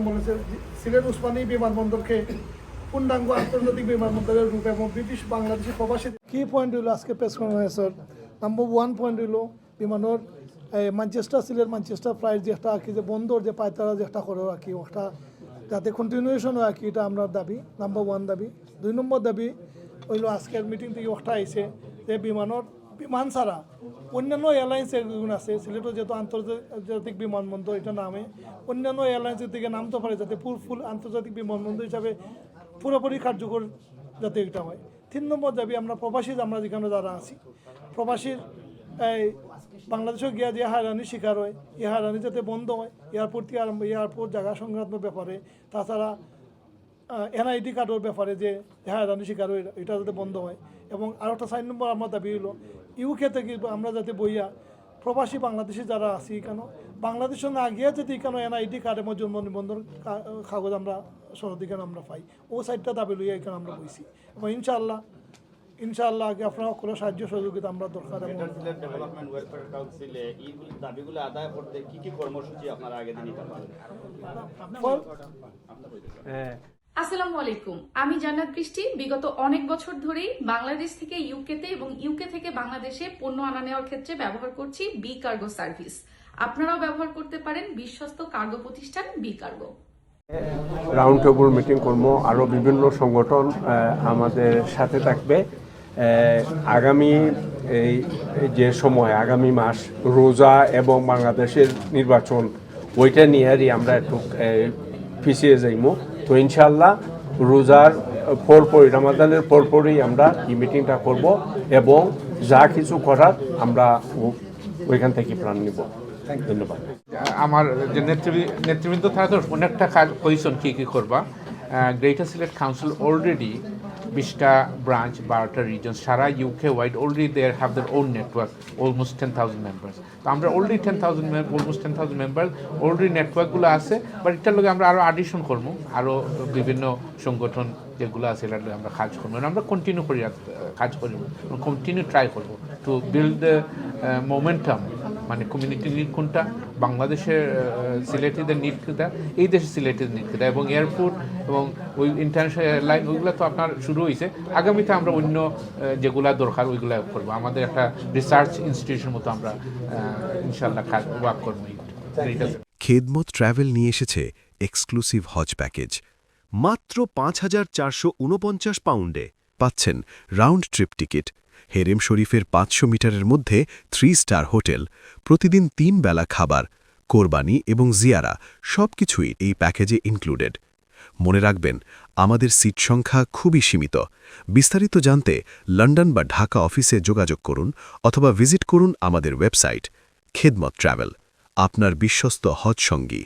বলেছে সিলেট উসমানী বিমানবন্দরকে পূর্ণাঙ্গ আন্তর্জাতিক বিমানবন্দরের রূপ এবং ব্রিটিশ বাংলাদেশি প্রবাসী কি পয়েন্ট হইল আজকে প্রেস কনফারেন্সের নাম্বার 1 পয়েন্ট হইল বিমানের ম্যানচেস্টার সিলেট ম্যানচেস্টার ফ্লাইট যে একটা কি যে বন্দর যে পায়তারা যে একটা করে রাখি ওটা যাতে কন্টিনিউশন হয় কি এটা আমরা দাবি নাম্বার 1 দাবি 2 নম্বর দাবি হইল আজকের মিটিং থেকে ওটা আইছে যে বিমান ছাড়া অন্যান্য এয়ারলাইন্স এগুলো আছে সিলেটও যেহেতু আন্তর্জাতিক বিমানবন্দর এটা নামে অন্যান্য এয়ারলাইন্সের দিকে নামতে পারে যাতে ফুল আন্তর্জাতিক বিমানবন্দর হিসাবে পুরোপুরি কার্যকর যাতে এটা হয় 3 নম্বর দাবি আমরা প্রবাসী আমরা যেখানে যারা আছি প্রবাসীর এই বাংলাদেশও গিয়া যে হায়রানির শিকার হয় এই হায়রানি যাতে বন্ধ হয় এয়ারপোর্ট থেকে আরম্ভ এয়ারপোর্ট জায়গা সংক্রান্ত ব্যাপারে তাছাড়া এনআইডি কার্ডের ব্যাপারে যে হায়রানি শিকার হয় এটা যাতে বন্ধ হয় এবং আরও একটা 4 নম্বর আমার দাবি হলো ইউকে থেকে আমরা যাতে বইয়া প্রবাসী বাংলাদেশি যারা আছি এখানে বাংলাদেশে না গিয়ে যদি এখানে এনআইডি কার্ড এবং জন্ম নিবন্ধন কাগজ আমরা সরদিখানে আমরা পাই ও সাইডটা দাবি লইয়া এখানে আমরা বইছি এবং ইনশাআল্লাহ আগে আপনারা কোনো সাহায্য সহযোগিতা আমরা দরকার ডেভেলপমেন্ট ওয়েলফেয়ার কাউন্সিলে এই দাবিগুলো আদায় করতে কি কি কর্মসূচি আপনারা আগে দিন নিতে পারেন? আসসালামু আলাইকুম, আমি জান্নাত বৃষ্টি। বিগত অনেক বছর ধরেই বাংলাদেশ থেকে ইউকেতে এবং ইউকে থেকে বাংলাদেশে পণ্য আনা নেওয়ার ক্ষেত্রে ব্যবহার করছি বি কার্গো সার্ভিস। আপনারাও ব্যবহার করতে পারেন বিশ্বস্ত কার্গো প্রতিষ্ঠান B Cargo. Round table meeting করবো, আরও বিভিন্ন সংগঠন আমাদের সাথে থাকবে। আগামী এই যে সময় আগামী মাস রোজা এবং বাংলাদেশের নির্বাচন ওইটা নিয়েই আমরা একটু পিছিয়ে যাইমো। তো ইনশাল্লাহ রোজার পরপরই রামাদানের পরপরই আমরা এই মিটিংটা করব এবং যা কিছু করার আমরা ওইখান থেকে প্রাণ নিব। ধন্যবাদ। আমার যে নেতৃবৃন্দ থাকে তো অনেকটা কাজ কইসন কী করবা। গ্রেটার সিলেট কাউন্সিল অলরেডি 20টা ব্রাঞ্চ 12টা রিজন সারা UK wide already there have their own network almost 10,000 members. তো আমরা অলরেডি 10,000 মেম্বার অলরেডি নেটওয়ার্কগুলো আছে, বাট এটার লগে আমরা আরও অ্যাডিশন করবো, আরও বিভিন্ন সংগঠন যেগুলো আছে এটার লগে আমরা কাজ করবো, আমরা কন্টিনিউ করি কাজ করি, কন্টিনিউ ট্রাই করবো টু বিল্ড মোমেন্টাম। মানে কমিউনিটি নিড কোনটা, বাংলাদেশের সিলেটিদের নিড কোনটা, এই দেশের সিলেটিদের নিড কোনটা, এবং এয়ারপোর্ট এবং ওই ইন্টারন্যাশনাল এয়ারলাইন ওইগুলো তো আপনার শুরু হয়েছে। আগামীতে আমরা অন্য যেগুলা দরকার ওইগুলো করবো। আমাদের একটা রিসার্চ ইনস্টিটিউশন মতো আমরা ইনশাল্লাহ ওয়ার্ক করবো। খেদমত ট্রাভেল নিয়ে এসেছে এক্সক্লুসিভ হজ প্যাকেজ মাত্র 5,449 পাউন্ডে পাচ্ছেন রাউন্ড ট্রিপ টিকিট, হেরেম শরীফের 500 মিটারের মধ্যে 3 স্টার হোটেল, প্রতিদিন 3 বেলা খাবার, কোরবানি এবং জিয়ারা সবকিছুই এই প্যাকেজে ইনক্লুডেড। মনে রাখবেন, আমাদের সিট সংখ্যা খুবই সীমিত। বিস্তারিত জানতে লন্ডন বা ঢাকা অফিসে যোগাযোগ করুন অথবা ভিজিট করুন আমাদের ওয়েবসাইট খেদমত ট্রাভেল, আপনার বিশ্বস্ত হজ সঙ্গী।